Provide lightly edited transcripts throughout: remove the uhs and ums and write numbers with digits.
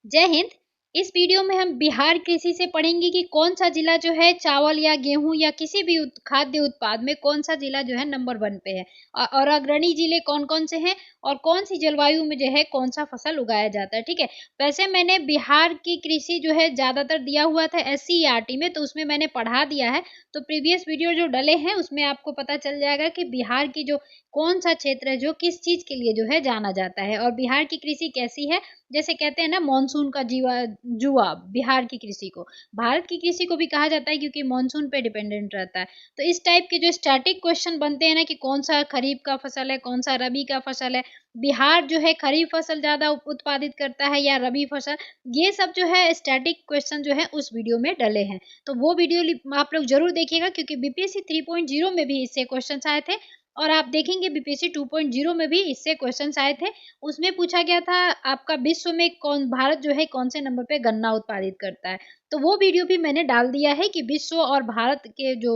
जय हिंद। इस वीडियो में हम बिहार कृषि से पढ़ेंगे कि कौन सा जिला जो है चावल या गेहूं या किसी भी खाद्य उत्पाद में कौन सा जिला जो है नंबर 1 पे है और अग्रणी जिले कौन कौन से हैं और कौन सी जलवायु में जो है कौन सा फसल उगाया जाता है। ठीक है, वैसे मैंने बिहार की कृषि जो है ज्यादातर दिया हुआ था SCERT में, तो उसमें मैंने पढ़ा दिया है। तो प्रीवियस वीडियो जो डले हैं उसमें आपको पता चल जाएगा कि बिहार की जो कौन सा क्षेत्र है जो किस चीज के लिए जो है जाना जाता है और बिहार की कृषि कैसी है। जैसे कहते हैं ना, मानसून का जुआ बिहार की कृषि को, भारत की कृषि को भी कहा जाता है क्योंकि मानसून पे डिपेंडेंट रहता है। तो इस टाइप के जो स्टैटिक क्वेश्चन बनते हैं ना कि कौन सा खरीफ का फसल है, कौन सा रबी का फसल है, बिहार जो है खरीफ फसल ज्यादा उत्पादित करता है या रबी फसल, ये सब जो है स्टैटिक क्वेश्चन जो है उस वीडियो में डले हैं। तो वो वीडियो आप लोग जरूर देखिएगा क्योंकि BPSC 3.0 में भी इससे क्वेश्चन आए थे और आप देखेंगे BPSC 2.0 में भी इससे क्वेश्चन आए थे। उसमें पूछा गया था आपका विश्व में भारत जो है कौन से नंबर पे गन्ना उत्पादित करता है। तो वो वीडियो भी मैंने डाल दिया है कि विश्व और भारत के जो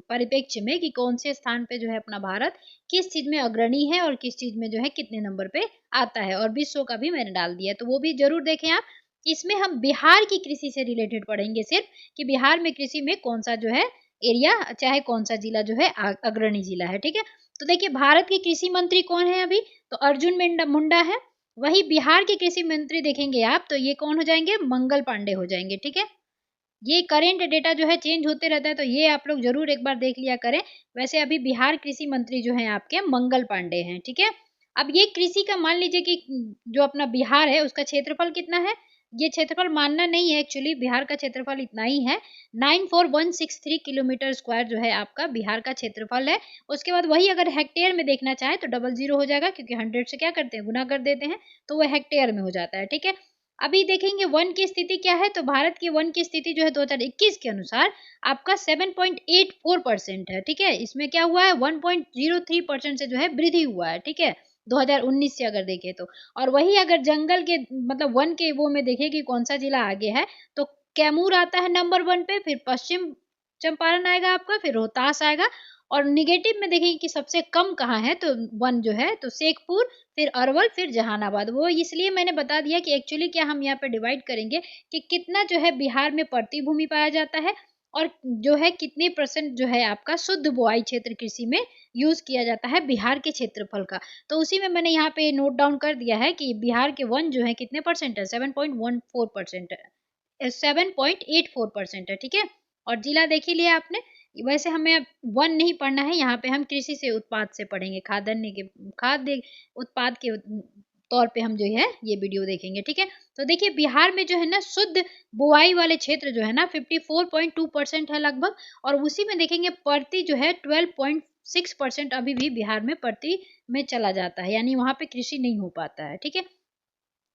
परिप्रेक्ष्य में कि कौन से स्थान पे जो है अपना भारत किस चीज में अग्रणी है और किस चीज में जो है कितने नंबर पे आता है, और विश्व का भी मैंने डाल दिया है, तो वो भी जरूर देखें आप। इसमें हम बिहार की कृषि से रिलेटेड पढ़ेंगे सिर्फ कि बिहार में कृषि में कौन सा जो है एरिया चाहे कौन सा जिला जो है अग्रणी जिला है। ठीक है, तो देखिए भारत के कृषि मंत्री कौन है अभी, तो अर्जुन मुंडा है। वही बिहार के कृषि मंत्री देखेंगे आप तो ये कौन हो जाएंगे, मंगल पांडे हो जाएंगे। ठीक है, ये करेंट डेटा जो है चेंज होते रहता है तो ये आप लोग जरूर एक बार देख लिया करें। वैसे अभी बिहार कृषि मंत्री जो है आपके मंगल पांडे हैं। ठीक है, अब ये कृषि का मान लीजिए कि जो अपना बिहार है उसका क्षेत्रफल कितना है, ये क्षेत्रफल मानना नहीं है, एक्चुअली बिहार का क्षेत्रफल इतना ही है, 94163 किलोमीटर स्क्वायर जो है आपका बिहार का क्षेत्रफल है। उसके बाद वही अगर हेक्टेयर में देखना चाहे तो 00 हो जाएगा क्योंकि 100 से क्या करते हैं, गुना कर देते हैं, तो वो हेक्टेयर में हो जाता है। ठीक है, अभी देखेंगे वन की स्थिति क्या है, तो भारत की वन की स्थिति जो है 2021 के अनुसार आपका 7.84% है। ठीक है, इसमें क्या हुआ है, 1.03% से जो है वृद्धि हुआ है। ठीक है, 2019 से अगर देखें तो। और वही अगर जंगल के मतलब वन के वो में देखें कि कौन सा जिला आगे है, तो कैमूर आता है नंबर 1 पे, फिर पश्चिम चंपारण आएगा आपका, फिर रोहतास आएगा। और निगेटिव में देखेंगे कि सबसे कम कहाँ है, तो वन जो है तो शेखपुर, फिर अरवल, फिर जहानाबाद। वो इसलिए मैंने बता दिया कि एक्चुअली क्या हम यहाँ पे डिवाइड करेंगे कि कितना जो है बिहार में प्रति भूमि पाया जाता है और जो है कितने % जो है आपका शुद्ध बुआई क्षेत्र कृषि में यूज किया जाता है बिहार के क्षेत्रफल का। तो उसी में मैंने यहाँ पे नोट डाउन कर दिया है कि बिहार के वन जो है कितने % है, 7.14% है, 7.84% है। ठीक है, और जिला देख ही लिया आपने। वैसे हमें अब वन नहीं पढ़ना है, यहाँ पे हम कृषि से उत्पाद से पढ़ेंगे, खाद्य उत्पाद के तौर पे हम जो है ये वीडियो देखेंगे। ठीक है, तो देखिए बिहार में जो है ना शुद्ध बुआई वाले क्षेत्र जो है ना 54.2% है लगभग, और उसी में देखेंगे प्रति जो है 12.6% अभी भी बिहार में प्रति में चला जाता है, यानी वहां पे कृषि नहीं हो पाता है। ठीक है,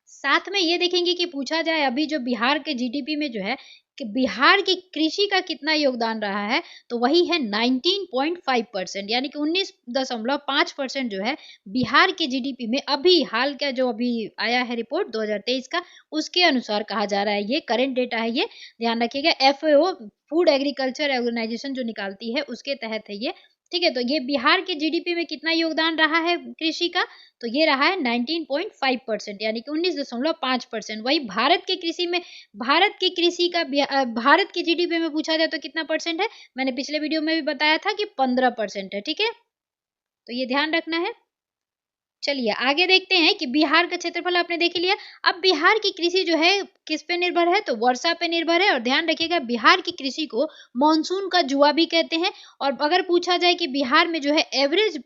साथ में ये देखेंगे कि पूछा जाए अभी जो बिहार के GDP में जो है कि बिहार की कृषि का कितना योगदान रहा है, तो वही है 19.5%, यानी कि 19.5% जो है बिहार के GDP में अभी हाल का जो अभी आया है रिपोर्ट 2023 का, उसके अनुसार कहा जा रहा है, ये करंट डेटा है, ये ध्यान रखिएगा, FAO फूड एग्रीकल्चर ऑर्गेनाइजेशन जो निकालती है उसके तहत है ये। ठीक है, तो ये बिहार के GDP में कितना योगदान रहा है कृषि का, तो ये रहा है 19.5%, यानी कि 19.5%। वही भारत के कृषि में, भारत की कृषि का भारत की GDP में पूछा जाए तो कितना % है, मैंने पिछले वीडियो में भी बताया था कि 15% है। ठीक है, तो ये ध्यान रखना है। चलिए आगे देखते हैं कि बिहार का क्षेत्रफल आपने देख लिया। अब बिहार की कृषि जो है किस पे निर्भर है, तो वर्षा पे निर्भर है, और ध्यान रखिएगा बिहार की कृषि को मानसून का जुआ भी कहते हैं। और अगर पूछा जाए कि बिहार में जो है एवरेज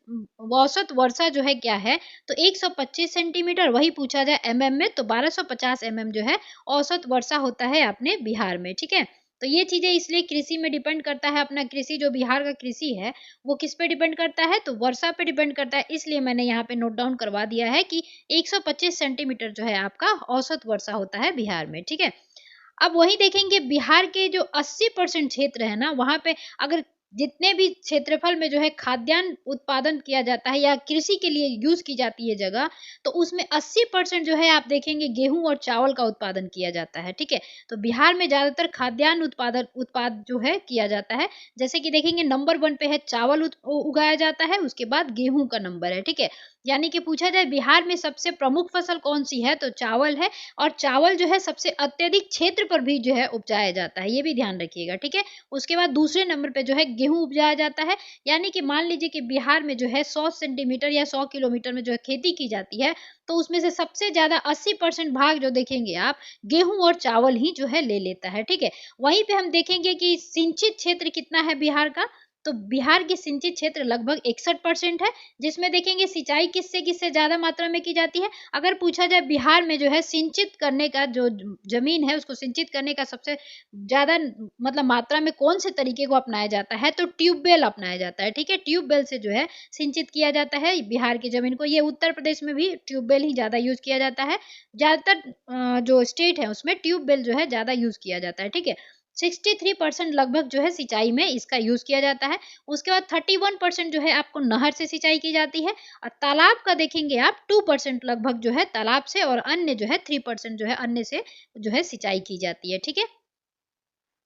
औसत वर्षा जो है क्या है, तो 125 सेंटीमीटर, वही पूछा जाए MM में तो 1250 MM जो है औसत वर्षा होता है अपने बिहार में। ठीक है, तो ये चीजें इसलिए कृषि में डिपेंड करता है, अपना कृषि जो बिहार का कृषि है वो किस पे डिपेंड करता है, तो वर्षा पे डिपेंड करता है, इसलिए मैंने यहाँ पे नोट डाउन करवा दिया है कि 125 सेंटीमीटर जो है आपका औसत वर्षा होता है बिहार में। ठीक है, अब वही देखेंगे बिहार के जो 80% क्षेत्र है ना, वहां पे अगर जितने भी क्षेत्रफल में जो है खाद्यान्न उत्पादन किया जाता है या कृषि के लिए यूज की जाती है जगह, तो उसमें 80% जो है आप देखेंगे गेहूं और चावल का उत्पादन किया जाता है। ठीक है, तो बिहार में ज्यादातर खाद्यान्न उत्पाद जो है किया जाता है। जैसे कि देखेंगे नंबर 1 पे है चावल उगाया जाता है, उसके बाद गेहूं का नंबर है। ठीक है, यानी कि पूछा जाए बिहार में सबसे प्रमुख फसल कौन सी है, तो चावल है। और चावल जो है सबसे अत्यधिक क्षेत्र पर भी जो है उपजाया जाता है, ये भी ध्यान रखिएगा, ठीक है। उसके बाद दूसरे नंबर पे जो है गेहूं उपजाया जाता है। यानी कि मान लीजिए कि बिहार में जो है 100 सेंटीमीटर या 100 किलोमीटर में जो है खेती की जाती है, तो उसमें से सबसे ज्यादा 80% भाग जो देखेंगे आप, गेहूं और चावल ही जो है ले लेता है, ठीक है। वहीं पे हम देखेंगे कि सिंचित क्षेत्र कितना है बिहार का, तो बिहार की सिंचित क्षेत्र लगभग 61% है, जिसमें देखेंगे सिंचाई किससे किससे ज्यादा मात्रा में की जाती है। अगर पूछा जाए बिहार में जो है सिंचित करने का जो जमीन है उसको सिंचित करने का सबसे ज्यादा मतलब मात्रा में कौन से तरीके को अपनाया जाता है, तो ट्यूबवेल अपनाया जाता है, ठीक है। ट्यूबवेल से जो है सिंचित किया जाता है बिहार की जमीन को। ये उत्तर प्रदेश में भी ट्यूबवेल ही ज्यादा यूज किया जाता है। ज्यादातर जो स्टेट है उसमें ट्यूबवेल जो है ज्यादा यूज किया जाता है, ठीक है। 63% लगभग जो है सिंचाई में इसका यूज किया जाता है। उसके बाद 31% जो है आपको नहर से सिंचाई की जाती है। और तालाब का देखेंगे आप 2% लगभग जो है तालाब से, और अन्य जो है 3% जो है अन्य से जो है सिंचाई की जाती है, ठीक है।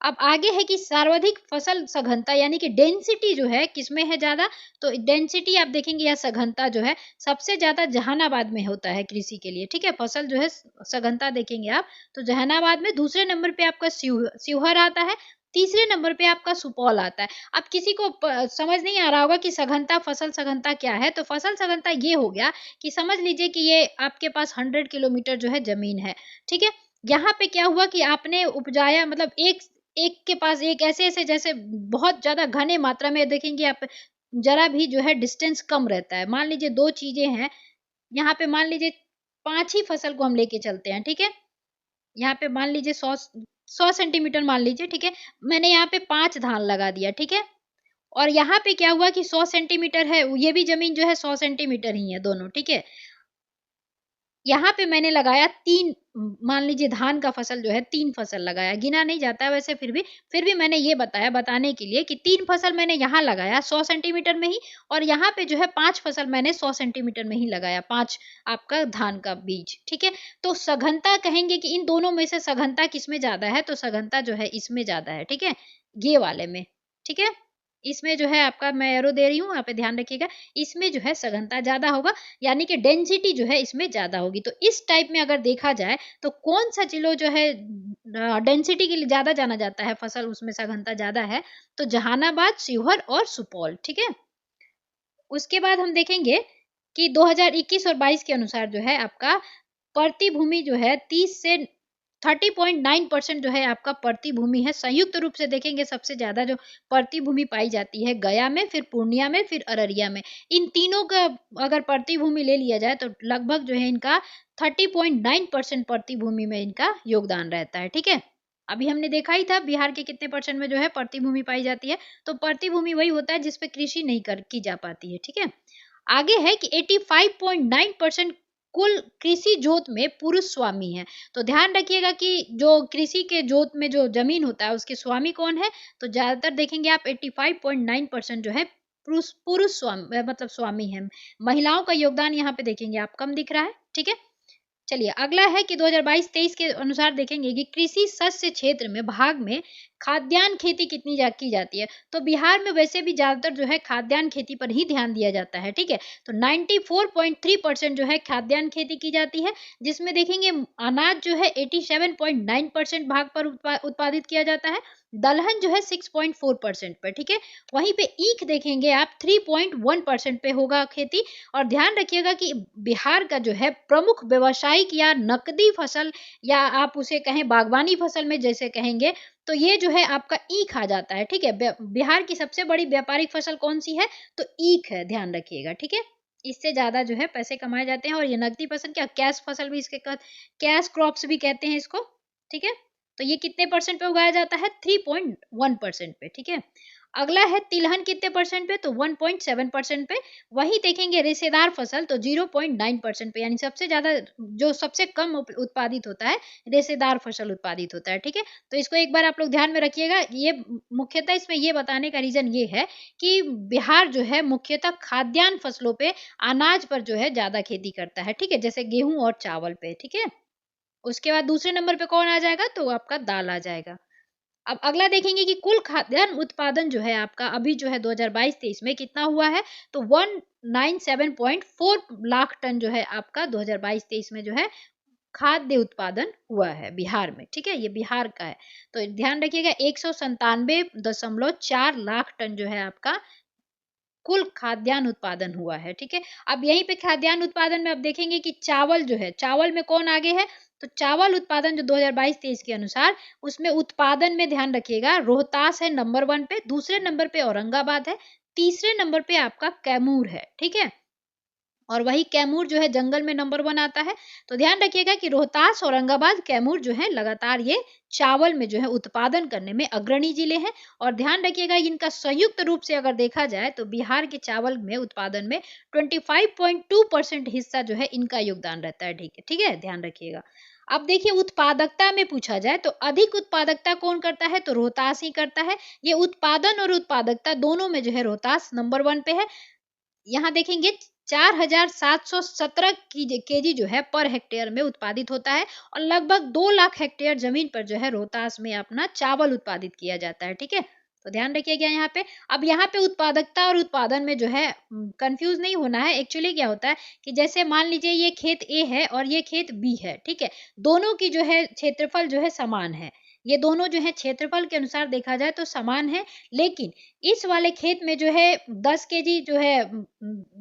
अब आगे है कि सर्वाधिक फसल सघनता यानी कि डेंसिटी जो है किसमें है ज्यादा, तो डेंसिटी आप देखेंगे या सघनता जो है सबसे ज्यादा जहानाबाद में होता है कृषि के लिए, ठीक है। फसल जो है सघनता देखेंगे आप तो जहानाबाद में, दूसरे नंबर पे आपका शिवहर आता है, तीसरे नंबर पे आपका सुपौल आता है। अब किसी को समझ नहीं आ रहा होगा कि सघनता फसल सघनता क्या है, तो फसल सघनता ये हो गया कि समझ लीजिए कि ये आपके पास 100 किलोमीटर जो है जमीन है, ठीक है। यहाँ पे क्या हुआ कि आपने उपजाया, मतलब एक एक के पास एक ऐसे ऐसे जैसे बहुत ज्यादा घने मात्रा में देखेंगे आप, जरा भी जो है डिस्टेंस कम रहता है। मान लीजिए दो चीजें हैं, यहाँ पे मान लीजिए 5 ही फसल को हम लेके चलते हैं, ठीक है। यहाँ पे मान लीजिए 100 सेंटीमीटर मान लीजिए, ठीक है। मैंने यहाँ पे 5 धान लगा दिया, ठीक है। और यहाँ पे क्या हुआ कि 100 सेंटीमीटर है, ये भी जमीन जो है 100 सेंटीमीटर ही है दोनों, ठीक है। यहाँ पे मैंने लगाया 3, मान लीजिए धान का फसल जो है 3 फसल लगाया, गिना नहीं जाता है वैसे, फिर भी मैंने ये बताया बताने के लिए कि 3 फसल मैंने यहाँ लगाया 100 सेंटीमीटर में ही, और यहाँ पे जो है 5 फसल मैंने 100 सेंटीमीटर में ही लगाया, 5 आपका धान का बीज, ठीक है। तो सघनता कहेंगे कि इन दोनों में से सघनता किसमें ज्यादा है, तो सघनता जो है इसमें ज्यादा है, ठीक है, ये वाले में, ठीक है। इसमें जो है आपका, मैं एरो दे रही हूँ यहाँ पे ध्यान रखिएगा, इसमें जो है सघनता ज्यादा होगा, यानी कि डेंसिटी जो है इसमें ज्यादा होगी। तो इस टाइप में अगर देखा जाए तो कौन सा जिलो जो है डेंसिटी के लिए ज्यादा जाना जाता है, फसल उसमें सघनता ज्यादा है, तो जहानाबाद, शिवहर और सुपौल, ठीक है। उसके बाद हम देखेंगे कि 2021 और 22 के अनुसार जो है आपका प्रति भूमि जो है 30 से 30.9% जो है आपका प्रति भूमि है। संयुक्त रूप से देखेंगे सबसे ज्यादा जो प्रति भूमि पाई जाती है गया में, फिर पूर्णिया में, फिर अररिया में। इन तीनों का अगर प्रति भूमि ले लिया जाए तो लगभग जो है इनका 30.9% प्रति भूमि में इनका योगदान रहता है, ठीक है। अभी हमने देखा ही था बिहार के कितने परसेंट में जो है प्रति भूमि पाई जाती है, तो प्रति भूमि वही होता है जिसपे कृषि नहीं की जा पाती है, ठीक है। आगे है कि 85.9% कुल कृषि जोत में पुरुष स्वामी है। तो ध्यान रखिएगा कि जो कृषि के जोत में जो जमीन होता है उसके स्वामी कौन है, तो ज्यादातर देखेंगे आप 85.9% जो है पुरुष पुरुष स्वामी मतलब स्वामी है। महिलाओं का योगदान यहाँ पे देखेंगे आप कम दिख रहा है, ठीक है। चलिए अगला है कि 2022-23 के अनुसार देखेंगे कि कृषि शस्य क्षेत्र में भाग में खाद्यान्न खेती कितनी की जाती है। तो बिहार में वैसे भी ज्यादातर जो है खाद्यान्न खेती पर ही ध्यान दिया जाता है, ठीक है। तो 94.3% जो है खाद्यान्न खेती की जाती है, जिसमें देखेंगे अनाज जो है 87.9% भाग पर उत्पादित किया जाता है। दलहन जो है 6.4% पर, ठीक है। वहीं पे ईख देखेंगे आप 3.1% पे होगा खेती। और ध्यान रखिएगा कि बिहार का जो है प्रमुख व्यावसायिक या नकदी फसल, या आप उसे कहें बागवानी फसल में जैसे कहेंगे, तो ये जो है आपका ईख आ जाता है, ठीक है। बिहार की सबसे बड़ी व्यापारिक फसल कौन सी है, तो ईख है, ध्यान रखिएगा, ठीक है। इससे ज्यादा जो है पैसे कमाए जाते हैं। और ये नकदी फसल क्या, कैश फसल भी इसके कैश क्रॉप्स भी कहते हैं इसको, ठीक है। तो ये कितने परसेंट पे उगाया जाता है, 3.1% पे, ठीक है। अगला है तिलहन कितने परसेंट पे, तो 1.7% पे। वही देखेंगे रेशेदार फसल तो 0.9% पे, यानी सबसे ज्यादा जो सबसे कम उत्पादित होता है रेशेदार फसल उत्पादित होता है, ठीक है। तो इसको एक बार आप लोग ध्यान में रखिएगा। ये मुख्यतः इसमें ये बताने का रीजन ये है कि बिहार जो है मुख्यतः खाद्यान्न फसलों पे, अनाज पर जो है ज्यादा खेती करता है, ठीक है, जैसे गेहूं और चावल पे, ठीक है। उसके बाद दूसरे नंबर पे कौन आ जाएगा, तो आपका दाल आ जाएगा। अब अगला देखेंगे कि कुल खाद्यान्न उत्पादन जो है आपका अभी जो है 2022-23 में कितना हुआ है, तो 197.4 लाख टन जो है आपका 2022-23 में जो है खाद्य उत्पादन हुआ है बिहार में। ठीक है, ये बिहार का है। तो ध्यान रखिएगा 197.4 लाख टन जो है आपका कुल खाद्यान्न उत्पादन हुआ है। ठीक है, अब यहीं पे खाद्यान्न उत्पादन में अब देखेंगे कि चावल जो है, चावल में कौन आगे है, तो चावल उत्पादन जो 2022-23 के अनुसार उसमें उत्पादन में ध्यान रखिएगा रोहतास है नंबर 1 पे, दूसरे नंबर पे औरंगाबाद है, तीसरे नंबर पे आपका कैमूर है। ठीक है, और वही कैमूर जो है जंगल में नंबर 1 आता है। तो ध्यान रखिएगा कि रोहतास, औरंगाबाद, कैमूर जो है लगातार ये चावल में जो है उत्पादन करने में अग्रणी जिले हैं। और ध्यान रखिएगा इनका संयुक्त रूप से अगर देखा जाए तो बिहार के चावल में उत्पादन में 25.2% हिस्सा जो है इनका योगदान रहता है। ठीक है, ध्यान रखिएगा। अब देखिए उत्पादकता में पूछा जाए तो अधिक उत्पादकता कौन करता है, तो रोहतास ही करता है। ये उत्पादन और उत्पादकता दोनों में जो है रोहतास नंबर 1 पे है। यहाँ देखेंगे 4,717 केजी जो है पर हेक्टेयर में उत्पादित होता है, और लगभग 2 लाख हेक्टेयर जमीन पर जो है रोहतास में अपना चावल उत्पादित किया जाता है। ठीक है, तो ध्यान रखिएगा यहाँ पे। अब यहाँ पे उत्पादकता और उत्पादन में जो है कंफ्यूज नहीं होना है। एक्चुअली क्या होता है कि जैसे मान लीजिए ये खेत ए है और ये खेत बी है। ठीक है, दोनों की जो है क्षेत्रफल जो है समान है, ये दोनों जो है क्षेत्रफल के अनुसार देखा जाए तो समान है। लेकिन इस वाले खेत में जो है 10 केजी जो है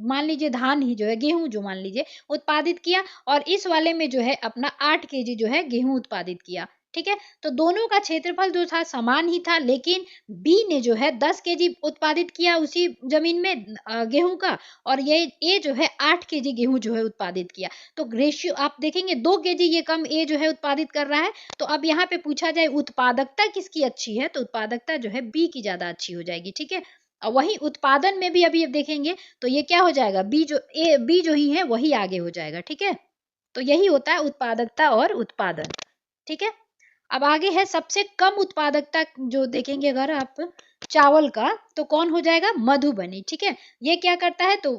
मान लीजिए धान ही जो है, गेहूं जो मान लीजिए उत्पादित किया, और इस वाले में जो है अपना 8 केजी जो है गेहूं उत्पादित किया। ठीक है, तो दोनों का क्षेत्रफल जो था समान ही था, लेकिन बी ने जो है 10 केजी उत्पादित किया उसी जमीन में गेहूं का, और ये जो है 8 केजी गेहूं जो है उत्पादित किया। तो रेशियो आप देखेंगे 2 केजी ये कम ए जो है उत्पादित कर रहा है। तो अब यहाँ पे पूछा जाए उत्पादकता किसकी अच्छी है, तो उत्पादकता जो है बी की ज्यादा अच्छी हो जाएगी। ठीक है, और वही उत्पादन में भी अभी अब देखेंगे तो ये क्या हो जाएगा, बी जो ही है वही आगे हो जाएगा। ठीक है, तो यही होता है उत्पादकता और उत्पादन। ठीक है, अब आगे है सबसे कम उत्पादकता जो देखेंगे अगर आप चावल का, तो कौन हो जाएगा, मधुबनी। ठीक है, ये क्या करता है, तो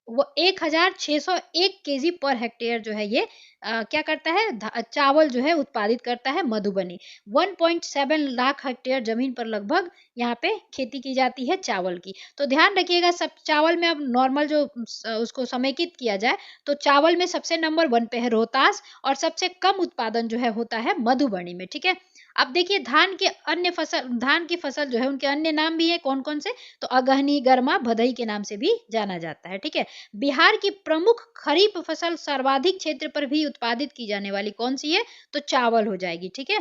वो 1,601 केजी पर हेक्टेयर जो है ये क्या करता है, चावल जो है उत्पादित करता है मधुबनी। 1.7 लाख हेक्टेयर जमीन पर लगभग यहाँ पे खेती की जाती है चावल की। तो ध्यान रखिएगा सब चावल में अब नॉर्मल जो उसको समेकित किया जाए तो चावल में सबसे नंबर 1 पे है रोहतास, और सबसे कम उत्पादन जो है होता है मधुबनी में। ठीक है, अब देखिए धान की फसल जो है उनके अन्य नाम भी है कौन कौन से, तो अगहनी, गरमा, भदई के नाम से भी जाना जाता है। ठीक है, बिहार की प्रमुख खरीफ फसल सर्वाधिक क्षेत्र पर भी उत्पादित की जाने वाली कौन सी है, तो चावल हो जाएगी। ठीक है,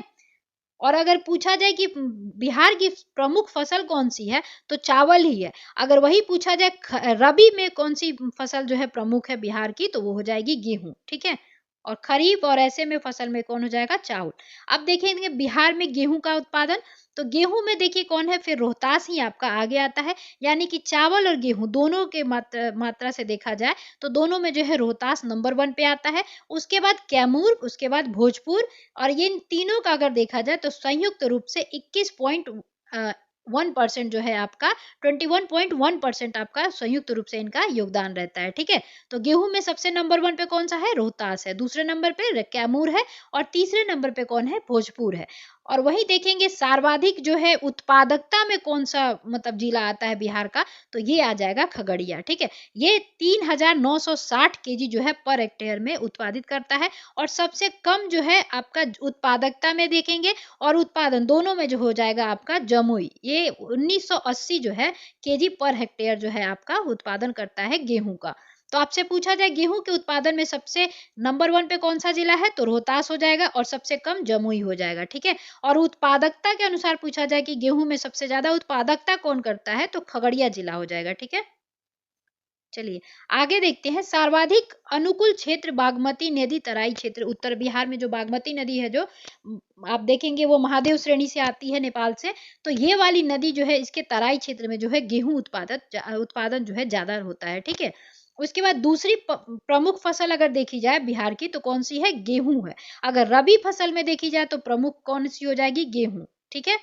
और अगर पूछा जाए कि बिहार की प्रमुख फसल कौन सी है, तो चावल ही है। अगर वही पूछा जाए रबी में कौन सी फसल जो है प्रमुख है बिहार की, तो वो हो जाएगी गेहूं। ठीक है, और खरीफ और ऐसे में फसल में कौन हो जाएगा, चावल। अब देखेंगे बिहार में गेहूं का उत्पादन, तो गेहूं में देखिए कौन है, फिर रोहतास ही आपका आगे आता है। यानी कि चावल और गेहूं दोनों के मात्रा से देखा जाए तो दोनों में जो है रोहतास नंबर 1 पे आता है, उसके बाद कैमूर, उसके बाद भोजपुर, और ये तीनों का अगर देखा जाए तो संयुक्त रूप से 21.1% जो है आपका 21.1% आपका संयुक्त रूप से इनका योगदान रहता है। ठीक है, तो गेहूं में सबसे नंबर 1 पे कौन सा है, रोहतास है, दूसरे नंबर पे कैमूर है, और तीसरे नंबर पे कौन है, भोजपुर है। और वही देखेंगे सर्वाधिक जो है उत्पादकता में कौन सा मतलब जिला आता है बिहार का, तो ये आ जाएगा खगड़िया। ठीक है, ये 3,960 केजी जो है पर हेक्टेयर में उत्पादित करता है, और सबसे कम जो है आपका उत्पादकता में देखेंगे और उत्पादन दोनों में जो हो जाएगा आपका जमुई, ये 1980 जो है केजी पर हेक्टेयर जो है आपका उत्पादन करता है गेहूं का। तो आपसे पूछा जाए गेहूं के उत्पादन में सबसे नंबर 1 पे कौन सा जिला है, तो रोहतास हो जाएगा, और सबसे कम जमुई हो जाएगा। ठीक है, और उत्पादकता के अनुसार पूछा जाए कि गेहूं में सबसे ज्यादा उत्पादकता कौन करता है, तो खगड़िया जिला हो जाएगा। ठीक है, चलिए आगे देखते हैं। सर्वाधिक अनुकूल क्षेत्र बागमती नदी तराई क्षेत्र, उत्तर बिहार में जो बागमती नदी है जो आप देखेंगे वो महादेव श्रेणी से आती है नेपाल से, तो ये वाली नदी जो है इसके तराई क्षेत्र में जो है गेहूं उत्पादन जो है ज्यादा होता है। ठीक है, उसके बाद दूसरी प्रमुख फसल अगर देखी जाए बिहार की तो कौन सी है, गेहूं है। अगर रबी फसल में देखी जाए तो प्रमुख कौन सी हो जाएगी, गेहूं। ठीक है,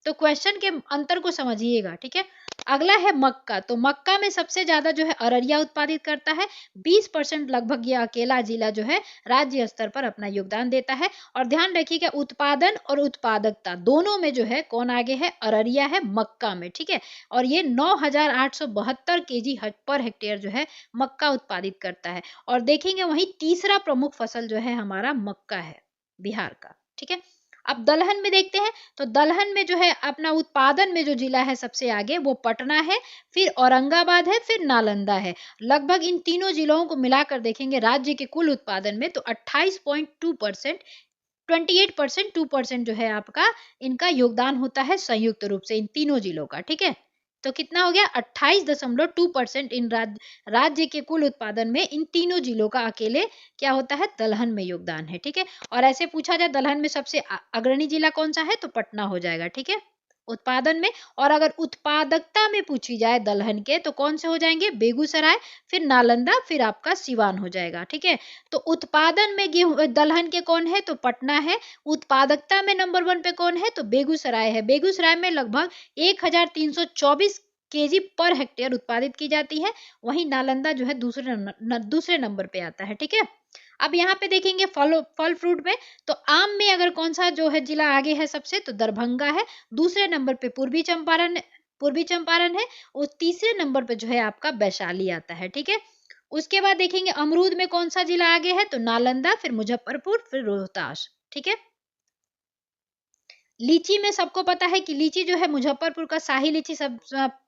तो क्वेश्चन के अंतर को समझिएगा, ठीक है। अगला है मक्का। तो मक्का में सबसे ज्यादा जो है अररिया उत्पादित करता है, 20% लगभग ये अकेला जिला जो है राज्य स्तर पर अपना योगदान देता है। और ध्यान रखिएगा उत्पादन और उत्पादकता दोनों में जो है कौन आगे है, अररिया है मक्का में, ठीक है। और ये 9,872 केजी पर हेक्टेयर जो है मक्का उत्पादित करता है। और देखेंगे वहीं तीसरा प्रमुख फसल जो है हमारा मक्का है बिहार का, ठीक है। अब दलहन में देखते हैं। तो दलहन में जो है अपना उत्पादन में जो जिला है सबसे आगे वो पटना है, फिर औरंगाबाद है, फिर नालंदा है। लगभग इन तीनों जिलों को मिलाकर देखेंगे राज्य के कुल उत्पादन में तो 28.2%, 28% 2% जो है आपका इनका योगदान होता है संयुक्त रूप से इन तीनों जिलों का, ठीक है। तो कितना हो गया, 28.2% इन राज्य के कुल उत्पादन में इन तीनों जिलों का अकेले क्या होता है, दलहन में योगदान है, ठीक है। और ऐसे पूछा जाए दलहन में सबसे अग्रणी जिला कौन सा है, तो पटना हो जाएगा, ठीक है, उत्पादन में। और अगर उत्पादकता में पूछी जाए दलहन के तो कौन से हो जाएंगे, बेगूसराय, फिर नालंदा, फिर आपका सिवान हो जाएगा, ठीक है। तो उत्पादन में गेहूं दलहन के कौन है, तो पटना है। उत्पादकता में नंबर 1 पे कौन है, तो बेगूसराय है। बेगूसराय में लगभग 1324 केजी पर हेक्टेयर उत्पादित की जाती है। वहीं नालंदा जो है दूसरे नंबर पे आता है, ठीक है। अब यहाँ पे देखेंगे फल फ्रूट में। तो आम में अगर कौन सा जो है जिला आगे है सबसे, तो दरभंगा है। दूसरे नंबर पे पूर्वी चंपारण है। और तीसरे नंबर पे जो है आपका वैशाली आता है, ठीक है। उसके बाद देखेंगे अमरूद में कौन सा जिला आगे है, तो नालंदा, फिर मुजफ्फरपुर, फिर रोहतास, ठीक है। लीची में सबको पता है कि लीची जो है मुजफ्फरपुर का शाही लीची सब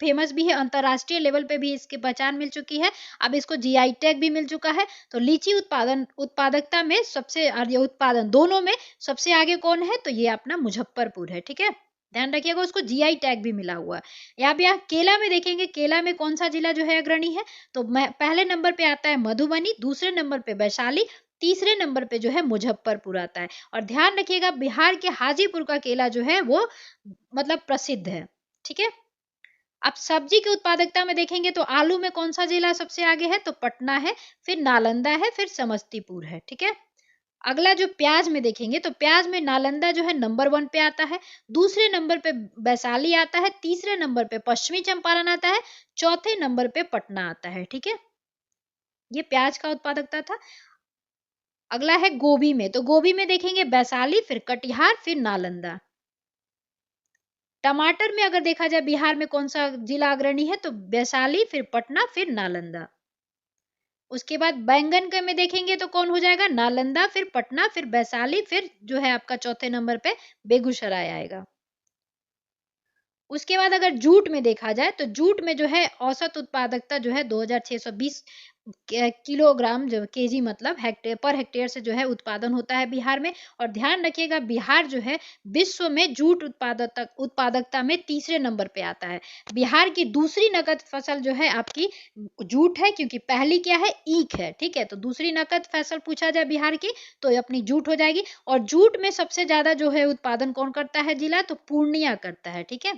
फेमस भी है, अंतर्राष्ट्रीय लेवल पे भी इसकी पहचान मिल चुकी है। अब इसको जीआई टैग भी मिल चुका है। तो लीची उत्पादकता में सबसे, और ये उत्पादन दोनों में सबसे आगे कौन है, तो ये अपना मुजफ्फरपुर है, ठीक है। ध्यान रखिएगा उसको जीआई टैग भी मिला हुआ है। यहाँ केला में देखेंगे, केला में कौन सा जिला जो है अग्रणी है, तो पहले नंबर पे आता है मधुबनी, दूसरे नंबर पे वैशाली, तीसरे नंबर पे जो है मुजफ्फरपुर आता है। और ध्यान रखिएगा बिहार के हाजीपुर का केला जो है वो मतलब प्रसिद्ध है, ठीक है। अब सब्जी की उत्पादकता में देखेंगे तो आलू में कौन सा जिला सबसे आगे है, तो पटना है, फिर नालंदा है, फिर समस्तीपुर है, ठीक है। अगला जो प्याज में देखेंगे तो प्याज में नालंदा जो है नंबर 1 पे आता है, दूसरे नंबर पे वैशाली आता है, तीसरे नंबर पे पश्चिमी चंपारण आता है, चौथे नंबर पे पटना आता है, ठीक है। ये प्याज का उत्पादकता था। अगला है गोभी में। तो गोभी में देखेंगे वैशाली, फिर कटिहार, फिर नालंदा। टमाटर में अगर देखा जाए बिहार में कौन सा जिला अग्रणी है, तो वैशाली, फिर पटना, फिर नालंदा। उसके बाद बैंगन के में देखेंगे तो कौन हो जाएगा, नालंदा, फिर पटना, फिर वैशाली, फिर जो है आपका चौथे नंबर पे बेगूसराय आएगा। उसके बाद अगर जूट में देखा जाए तो जूट में जो है औसत उत्पादकता जो है 2620 किलोग्राम जो केजी मतलब पर हेक्टेयर से जो है उत्पादन होता है बिहार में। और ध्यान रखिएगा बिहार जो है विश्व में जूट उत्पादकता में तीसरे नंबर पे आता है। बिहार की दूसरी नकद फसल जो है आपकी जूट है, क्योंकि पहली क्या है, ईख है, ठीक है। तो दूसरी नकद फसल पूछा जाए बिहार की तो अपनी जूट हो जाएगी। और जूट में सबसे ज्यादा जो है उत्पादन कौन करता है जिला, तो पूर्णिया करता है, ठीक है।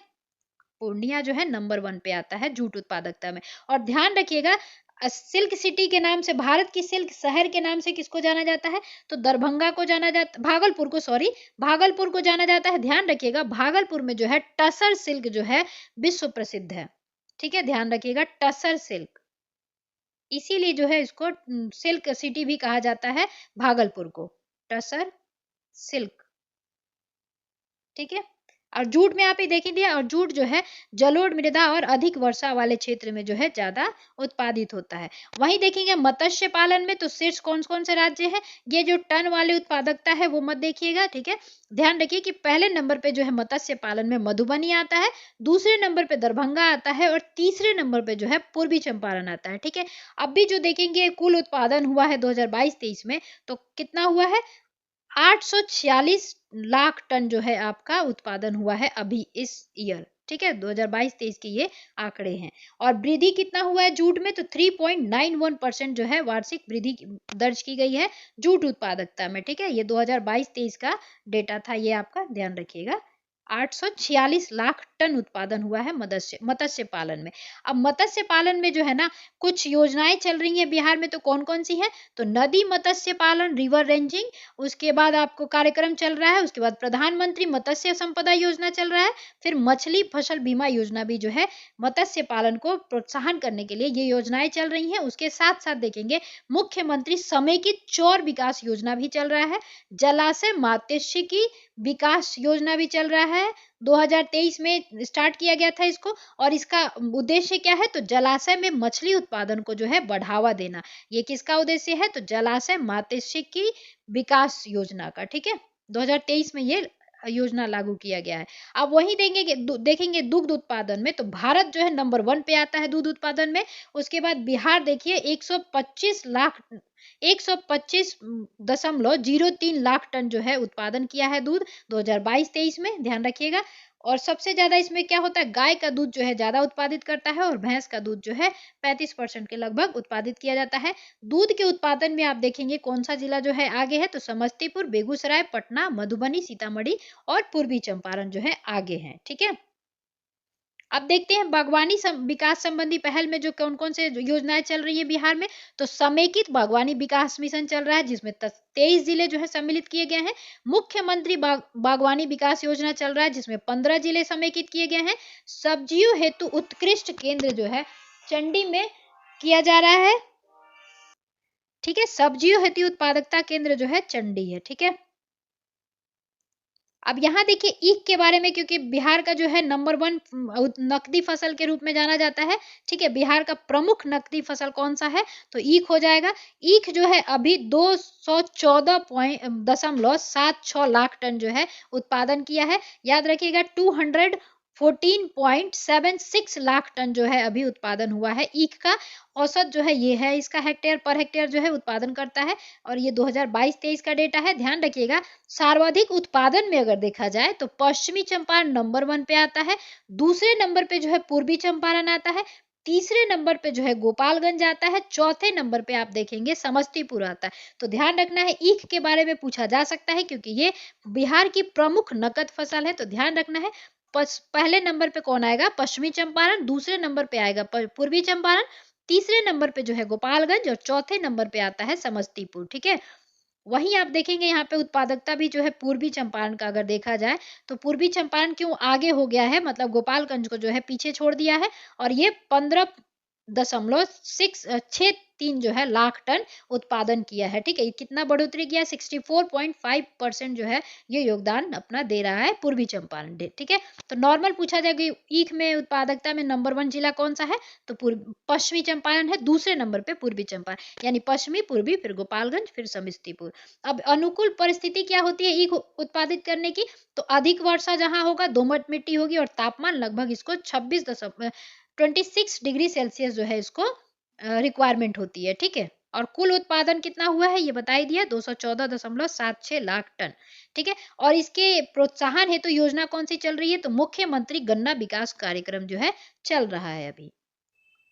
पूर्णिया जो है नंबर 1 पे आता है जूट उत्पादकता में। और ध्यान रखिएगा सिल्क सिटी के नाम से, भारत की सिल्क शहर के नाम से किसको जाना जाता है, तो दरभंगा को जाना जाता, भागलपुर को जाना जाता है। ध्यान रखिएगा भागलपुर में जो है टसर सिल्क जो है विश्व प्रसिद्ध है, ठीक है। ध्यान रखिएगा टसर सिल्क, इसीलिए जो है इसको सिल्क सिटी भी कहा जाता है भागलपुर को, टसर सिल्क, ठीक है। और जूट में आप ही देख दिया। और जूट जो है जलोढ़ मृदा और अधिक वर्षा वाले क्षेत्र में जो है ज्यादा उत्पादित होता है। वहीं देखेंगे मत्स्य पालन में तो शीर्ष कौन कौन से राज्य हैं, ये जो टन वाली उत्पादकता है वो मत देखिएगा, ठीक है। ध्यान रखिए कि पहले नंबर पे जो है मत्स्य पालन में मधुबनी आता है, दूसरे नंबर पे दरभंगा आता है, और तीसरे नंबर पे जो है पूर्वी चंपारण आता है, ठीक है। अब भी जो देखेंगे कुल उत्पादन हुआ है 2022-23 में तो कितना हुआ है, 846 लाख टन जो है आपका उत्पादन हुआ है अभी इस ईयर, ठीक है। 2022-23 के ये आंकड़े हैं। और वृद्धि कितना हुआ है जूट में, तो 3.91% जो है वार्षिक वृद्धि दर्ज की गई है जूट उत्पादकता में, ठीक है। ये 2022-23 का डेटा था, ये आपका ध्यान रखिएगा। 846 लाख टन उत्पादन हुआ है मत्स्य पालन में। अब मत्स्य पालन में जो है ना कुछ योजनाएं चल रही हैं बिहार में, तो कौन कौन सी है? तो नदी मत्स्य पालन, रिवर रेंजिंग, उसके बाद आपको कार्यक्रम चल रहा है, उसके बाद प्रधानमंत्री मत्स्य संपदा योजना चल रहा है, फिर मछली फसल बीमा योजना भी जो है मत्स्य पालन को प्रोत्साहन करने के लिए ये योजनाएं चल रही हैं। उसके साथ साथ देखेंगे मुख्यमंत्री समेकित चौर विकास योजना भी चल रहा है, जलाशय मात्स्यिकी विकास योजना भी चल रहा है, 2023 में स्टार्ट किया गया था इसको। और इसका उद्देश्य क्या है? तो जलाशय में मछली उत्पादन को जो है बढ़ावा देना। ये किसका उद्देश्य है? तो जलाशय मात्स्यिकी विकास योजना का, ठीक है, 2023 में ये योजना लागू किया गया है। अब वही देखेंगे दूध उत्पादन में, तो भारत जो है नंबर 1 पे आता है दूध उत्पादन में। उसके बाद बिहार देखिए 125.03 लाख टन जो है उत्पादन किया है दूध 2022-23 में, ध्यान रखिएगा। और सबसे ज्यादा इसमें क्या होता है? गाय का दूध जो है ज्यादा उत्पादित करता है और भैंस का दूध जो है 35% के लगभग उत्पादित किया जाता है। दूध के उत्पादन में आप देखेंगे कौन सा जिला जो है आगे है? तो समस्तीपुर, बेगूसराय, पटना, मधुबनी, सीतामढ़ी और पूर्वी चंपारण जो है आगे है, ठीक है। अब देखते हैं बागवानी विकास संबंधी पहल में जो कौन कौन से योजनाएं चल रही है बिहार में। तो समेकित बागवानी विकास मिशन चल रहा है जिसमें 23 जिले जो है सम्मिलित किए गए हैं। मुख्यमंत्री बागवानी विकास योजना चल रहा है जिसमें 15 जिले समेकित किए गए हैं। सब्जियों हेतु उत्कृष्ट केंद्र जो है चंडी में किया जा रहा है, ठीक है। सब्जियों हेतु उत्पादकता केंद्र जो है चंडी है, ठीक है। अब यहाँ देखिए ईख के बारे में, क्योंकि बिहार का जो है नंबर 1 नकदी फसल के रूप में जाना जाता है, ठीक है। बिहार का प्रमुख नकदी फसल कौन सा है? तो ईख हो जाएगा। ईख जो है अभी 214.76 लाख टन जो है उत्पादन किया है। याद रखिएगा 214.76 लाख टन जो है अभी उत्पादन हुआ है ईख का। औसत जो है ये है इसका हेक्टेयर पर हेक्टेयर जो है उत्पादन करता है, और ये 2022-23 का डेटा है। ध्यान रखिएगा सर्वाधिक उत्पादन में अगर देखा जाए तो पश्चिमी चंपारण नंबर 1 पे आता है, दूसरे नंबर पे जो है पूर्वी चंपारण आता है, तीसरे नंबर पे जो है गोपालगंज आता है, चौथे नंबर पे आप देखेंगे समस्तीपुर आता है। तो ध्यान रखना है ईख के बारे में पूछा जा सकता है क्योंकि ये बिहार की प्रमुख नकद फसल है, तो ध्यान रखना है। पहले नंबर पे कौन आएगा? पश्चिमी चंपारण, दूसरे नंबर पे आएगा पूर्वी चंपारण, तीसरे नंबर पे जो है गोपालगंज और चौथे नंबर पे आता है समस्तीपुर, ठीक है। वहीं आप देखेंगे यहाँ पे उत्पादकता भी जो है पूर्वी चंपारण का अगर देखा जाए तो पूर्वी चंपारण क्यों आगे हो गया है, मतलब गोपालगंज को जो है पीछे छोड़ दिया है, और ये 15.63 जो है लाख टन उत्पादन किया है, ठीक है। ये कितना बढ़ोतरी किया? 64.5% जो है ये योगदान अपना दे रहा है पूर्वी चंपारण, ठीक है। तो नॉर्मल पूछा जाए कि ईख में उत्पादकता में नंबर 1 जिला कौन सा है? तो पश्चिमी चंपारण है, दूसरे नंबर पे पूर्वी चंपारण, यानी पश्चिमी, पूर्वी, फिर गोपालगंज, फिर समस्तीपुर। अब अनुकूल परिस्थिति क्या होती है ईख उत्पादित करने की? तो अधिक वर्षा जहां होगा, दोमट मिट्टी होगी और तापमान लगभग इसको 26 डिग्री सेल्सियस जो है इसको रिक्वायरमेंट होती है, ठीक है। और कुल उत्पादन कितना हुआ है ये बता ही दिया, 214.76 लाख टन, ठीक है। और इसके प्रोत्साहन हेतु योजना कौन सी चल रही है? तो मुख्यमंत्री गन्ना विकास कार्यक्रम जो है चल रहा है अभी,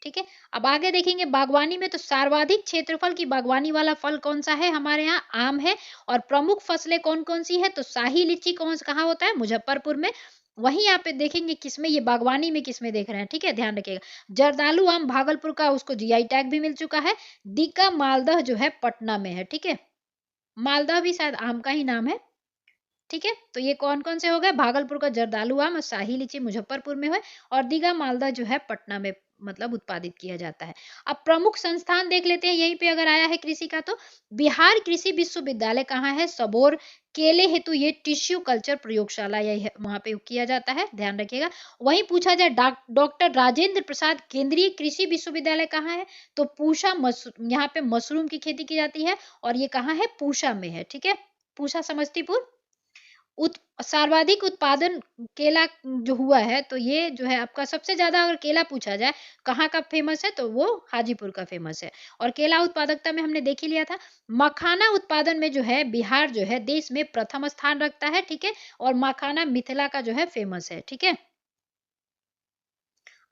ठीक है। अब आगे देखेंगे बागवानी में, तो सर्वाधिक क्षेत्रफल की बागवानी वाला फल कौन सा है? हमारे यहाँ आम है। और प्रमुख फसलें कौन कौन सी है? तो शाही लीची कहाँ होता है? मुजफ्फरपुर में। वहीं यहाँ पे देखेंगे किसमें, ये बागवानी में किसमें देख रहे हैं, ठीक है, ध्यान रखिएगा। जर्दालू आम भागलपुर का, उसको जीआई टैग भी मिल चुका है। दीका मालदह जो है पटना में है, ठीक है। मालदह भी शायद आम का ही नाम है, ठीक है। तो ये कौन कौन से हो गए? भागलपुर का जर्दालू आम और शाही लीची मुजफ्फरपुर में है, और दीघा मालदा जो है पटना में मतलब उत्पादित किया जाता है। अब प्रमुख संस्थान देख लेते हैं यहीं पे अगर आया है कृषि का, तो बिहार कृषि विश्वविद्यालय कहाँ है? सबौर। केले हेतु ये टिश्यू कल्चर प्रयोगशाला यही वहां पे किया जाता है, ध्यान रखिएगा। वहीं पूछा जाए डॉक्टर राजेंद्र प्रसाद केंद्रीय कृषि विश्वविद्यालय कहाँ है? तो पूषा यहाँ पे मशरूम की खेती की जाती है, और ये कहाँ है? पूषा में है, ठीक है, पूषा समस्तीपुर। सर्वाधिक उत्पादन केला जो हुआ है, तो ये जो है आपका सबसे ज्यादा अगर केला पूछा जाए कहाँ का फेमस है, तो वो हाजीपुर का फेमस है। और केला उत्पादकता में हमने देख ही लिया था। मखाना उत्पादन में जो है बिहार जो है देश में प्रथम स्थान रखता है, ठीक है। और मखाना मिथिला का जो है फेमस है, ठीक है।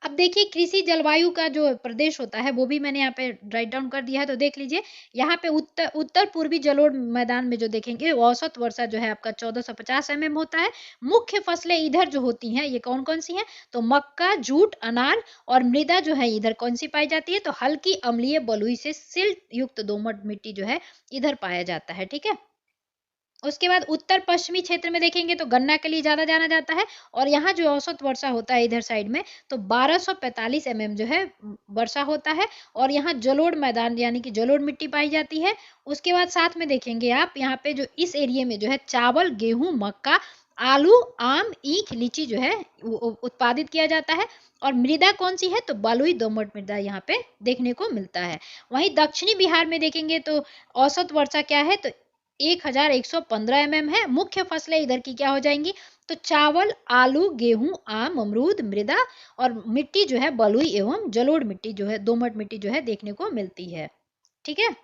अब देखिए कृषि जलवायु का जो प्रदेश होता है वो भी मैंने यहाँ पे राइट डाउन कर दिया है, तो देख लीजिए यहाँ पे उत्तर उत्तर पूर्वी जलोढ़ मैदान में जो देखेंगे औसत वर्षा जो है आपका 1450 mm होता है। मुख्य फसलें इधर जो होती हैं ये कौन कौन सी हैं, तो मक्का, जूट, अनार और मृदा जो है इधर कौन सी पाई जाती है, तो हल्की अम्लीय बलुई से सिल्ट युक्त दोमट मिट्टी जो है इधर पाया जाता है। ठीक है, उसके बाद उत्तर पश्चिमी क्षेत्र में देखेंगे तो गन्ना के लिए ज़्यादा जाना जाता है, और यहाँ जो औसत वर्षा होता है इधर साइड में तो 1245 mm जो है वर्षा होता है, और यहाँ जलोढ़ मैदान यानी कि जलोढ़ मिट्टी पाई जाती है। उसके बाद साथ में देखेंगे आप यहाँ पे जो इस एरिया में जो है चावल, गेहूं, मक्का, आलू, आम, ईख, लीची जो है उत्पादित किया जाता है। और मृदा कौन सी है, तो बलुई दोमट मृदा यहाँ पे देखने को मिलता है। वहीं दक्षिणी बिहार में देखेंगे तो औसत वर्षा क्या है, तो 1115 mm है। मुख्य फसलें इधर की क्या हो जाएंगी, तो चावल, आलू, गेहूं, आम, अमरूद, मृदा और मिट्टी जो है बलुई एवं जलोढ़ मिट्टी जो है दोमट मिट्टी जो है देखने को मिलती है। ठीक है,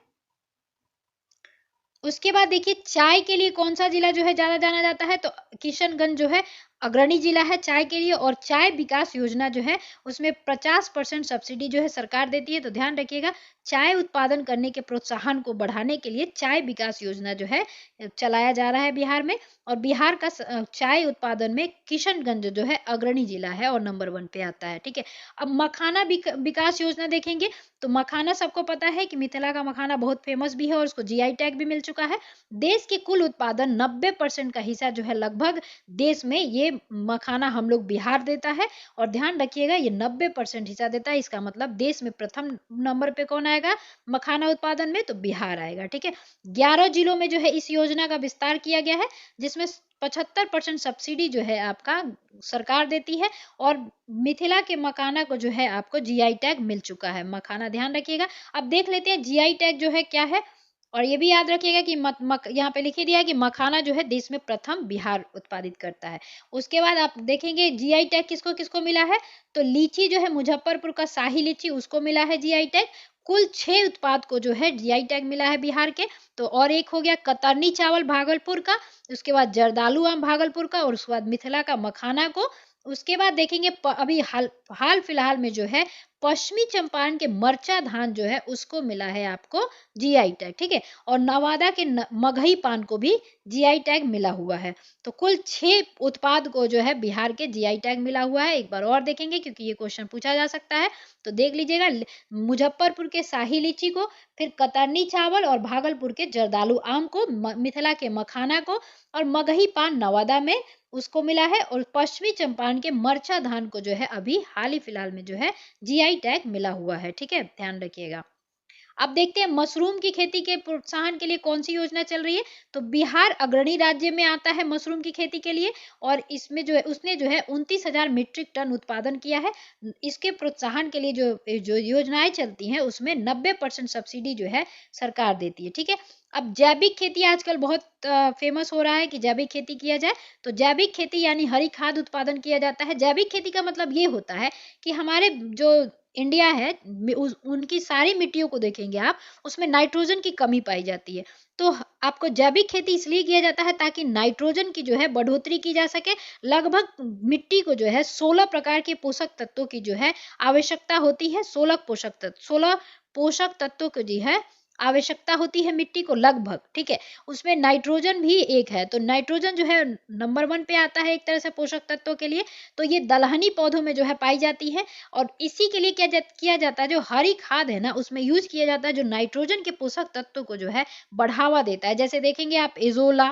उसके बाद देखिए चाय के लिए कौन सा जिला जो है ज्यादा जाना जाता है, तो किशनगंज जो है अग्रणी जिला है चाय के लिए। और चाय विकास योजना जो है उसमें 50% सब्सिडी जो है सरकार देती है, तो ध्यान रखिएगा चाय उत्पादन करने के प्रोत्साहन को बढ़ाने के लिए चाय विकास योजना जो है चलाया जा रहा है बिहार में। और बिहार का चाय उत्पादन में किशनगंज जो है अग्रणी जिला है और नंबर 1 पे आता है। ठीक है, अब मखाना विकास योजना देखेंगे तो मखाना सबको पता है कि मिथिला का मखाना बहुत फेमस भी है और उसको जीआई टैग भी मिल चुका है। देश के कुल उत्पादन 90% का हिस्सा जो है लगभग देश में ये मखाना हम लोग बिहार देता है। और ध्यान रखिएगा ये 90% हिस्सा देता है, इसका मतलब देश में प्रथम नंबर पे कौन आएगा मखाना उत्पादन में, तो बिहार आएगा। ठीक है, 11 जिलों में जो है इस योजना का विस्तार किया गया है, जिसमें 75% सब्सिडी जो है आपका सरकार देती है। और मिथिला के मखाना को जो है आपको जीआई टैग मिल चुका है मखाना, ध्यान रखिएगा। अब देख लेते हैं जीआई टैग जो है क्या है, और ये भी याद रखिएगा कि यहाँ पे लिखे दिया है कि मखाना जो है देश में प्रथम बिहार उत्पादित करता है। उसके बाद आप देखेंगे जीआई टैग किसको किसको मिला है, तो लीची जो है मुजफ्फरपुर का शाही लीची उसको मिला है जीआई टैग। कुल 6 उत्पाद को जो है जीआई टैग मिला है बिहार के। तो और एक हो गया कतरनी चावल भागलपुर का, उसके बाद जर्दालू आम भागलपुर का, और उसके बाद मिथिला का मखाना को। उसके बाद देखेंगे अभी हाल फिलहाल में जो है पश्चिमी चंपारण के मरचा धान जो है उसको मिला है आपको जीआई टैग। ठीक है, और नवादा के मगही पान को भी जीआई टैग मिला हुआ है। तो कुल 6 उत्पाद को जो है बिहार के जीआई टैग मिला हुआ है। एक बार और देखेंगे क्योंकि ये क्वेश्चन पूछा जा सकता है, तो देख लीजिएगा मुजफ्फरपुर के शाही लीची को, फिर कतरनी चावल और भागलपुर के जर्दालू आम को, मिथिला के मखाना को, और मगही पान नवादा में उसको मिला है, और पश्चिमी चंपारण के मरचा धान को जो है अभी हाल ही फिलहाल में जो है जीआई टैग मिला हुआ है। ठीक है, ध्यान रखिएगा। अब देखते हैं मशरूम की खेती के प्रोत्साहन के लिए कौन सी योजना चल रही है, तो बिहार अग्रणी राज्य में आता है मशरूम की खेती के लिए, और इसमें जो है उसने जो है 29,000 मीट्रिक टन उत्पादन किया है। इसके प्रोत्साहन के लिए जो जो योजनाएं चलती हैं उसमें 90% सब्सिडी जो है सरकार देती है। ठीक है, अब जैविक खेती आजकल बहुत फेमस हो रहा है कि जैविक खेती किया जाए, तो जैविक खेती यानी हरी खाद उत्पादन किया जाता है। जैविक खेती का मतलब ये होता है कि हमारे जो इंडिया है उनकी सारी मिट्टियों को देखेंगे आप, उसमें नाइट्रोजन की कमी पाई जाती है। तो आपको जैविक खेती इसलिए किया जाता है ताकि नाइट्रोजन की जो है बढ़ोतरी की जा सके। लगभग मिट्टी को जो है 16 प्रकार के पोषक तत्वों की जो है आवश्यकता होती है। 16 पोषक तत्वों की जो है आवश्यकता होती है मिट्टी को लगभग। ठीक है, उसमें नाइट्रोजन भी एक है, तो नाइट्रोजन जो है नंबर 1 पे आता है एक तरह से पोषक तत्वों के लिए। तो ये दलहनी पौधों में जो है पाई जाती है, और इसी के लिए किया जाता है जो हरी खाद है ना उसमें यूज किया जाता है जो नाइट्रोजन के पोषक तत्व को जो है बढ़ावा देता है। जैसे देखेंगे आप एजोला,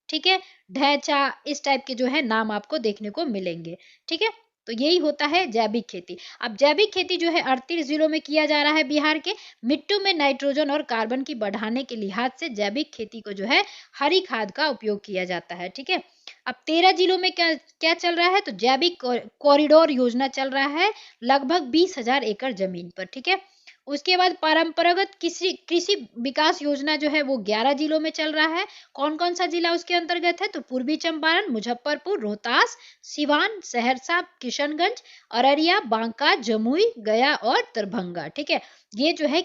ठीक है, ढैंचा, इस टाइप के जो है नाम आपको देखने को मिलेंगे। ठीक है, तो यही होता है जैविक खेती। अब जैविक खेती जो है 38 जिलों में किया जा रहा है बिहार के। मिट्टी में नाइट्रोजन और कार्बन की बढ़ाने के लिहाज से जैविक खेती को जो है हरी खाद का उपयोग किया जाता है। ठीक है, अब 13 जिलों में क्या क्या चल रहा है, तो जैविक कॉरिडोर योजना चल रहा है लगभग 20,000 एकड़ जमीन पर। ठीक है, उसके बाद परंपरागत कृषि कृषि विकास योजना जो है वो 11 जिलों में चल रहा है। कौन कौन सा जिला उसके अंतर्गत है, तो पूर्वी चंपारण, मुजफ्फरपुर, रोहतास, सिवान, सहरसा, किशनगंज, अररिया, बांका, जमुई, गया और दरभंगा। ठीक है, ये जो है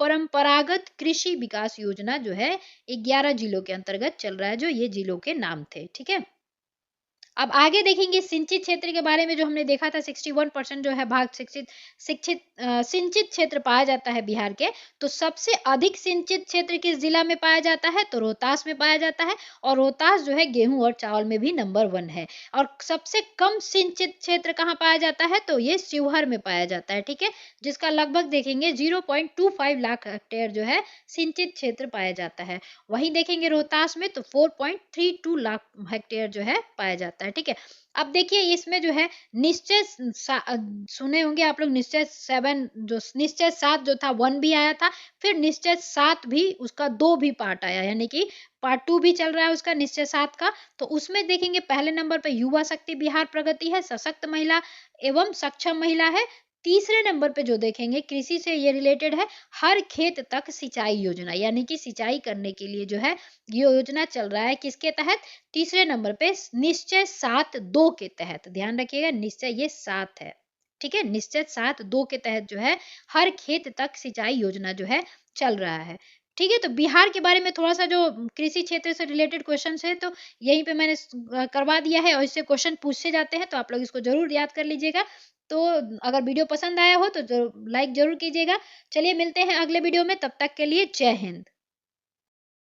परंपरागत कृषि विकास योजना जो है 11 जिलों के अंतर्गत चल रहा है, जो ये जिलों के नाम थे। ठीक है, अब आगे देखेंगे सिंचित क्षेत्र के बारे में। जो हमने देखा था 61% जो है भाग सिंचित क्षेत्र पाया जाता है बिहार के। तो सबसे अधिक सिंचित क्षेत्र किस जिला में पाया जाता है, तो रोहतास में पाया जाता है। और रोहतास जो है गेहूं और चावल में भी नंबर 1 है। और सबसे कम सिंचित क्षेत्र कहाँ पाया जाता है, तो ये शिवहर में पाया जाता है। ठीक है, जिसका लगभग देखेंगे 0.25 लाख हेक्टेयर जो है सिंचित क्षेत्र पाया जाता है। वहीं देखेंगे रोहतास में तो 4.32 लाख हेक्टेयर जो है पाया जाता है। ठीक है, अब देखिए इसमें जो है सुने होंगे आप लोग, निश्चय 7 जो निश्चय 7 जो था 1 भी आया था, फिर निश्चय 7 भी उसका 2 भी पार्ट आया, यानी कि पार्ट 2 भी चल रहा है उसका निश्चय 7 का। तो उसमें देखेंगे पहले नंबर पे युवा शक्ति बिहार प्रगति है, सशक्त महिला एवं सक्षम महिला है। तीसरे नंबर पे जो देखेंगे कृषि से ये रिलेटेड है, हर खेत तक सिंचाई योजना, यानी कि सिंचाई करने के लिए जो है ये योजना चल रहा है किसके तहत, तीसरे नंबर पे निश्चय 7(2) के तहत। ध्यान रखिएगा, निश्चय ये 7 है। ठीक है, निश्चय 7(2) के तहत जो है हर खेत तक सिंचाई योजना जो है चल रहा है। ठीक है, तो बिहार के बारे में थोड़ा सा जो कृषि क्षेत्र से रिलेटेड क्वेश्चन है तो यहीं पे मैंने करवा दिया है, और इससे क्वेश्चन पूछे जाते हैं, तो आप लोग इसको जरूर याद कर लीजिएगा। तो अगर वीडियो पसंद आया हो तो जरूर लाइक जरूर कीजिएगा। चलिए मिलते हैं अगले वीडियो में, तब तक के लिए जय हिंद।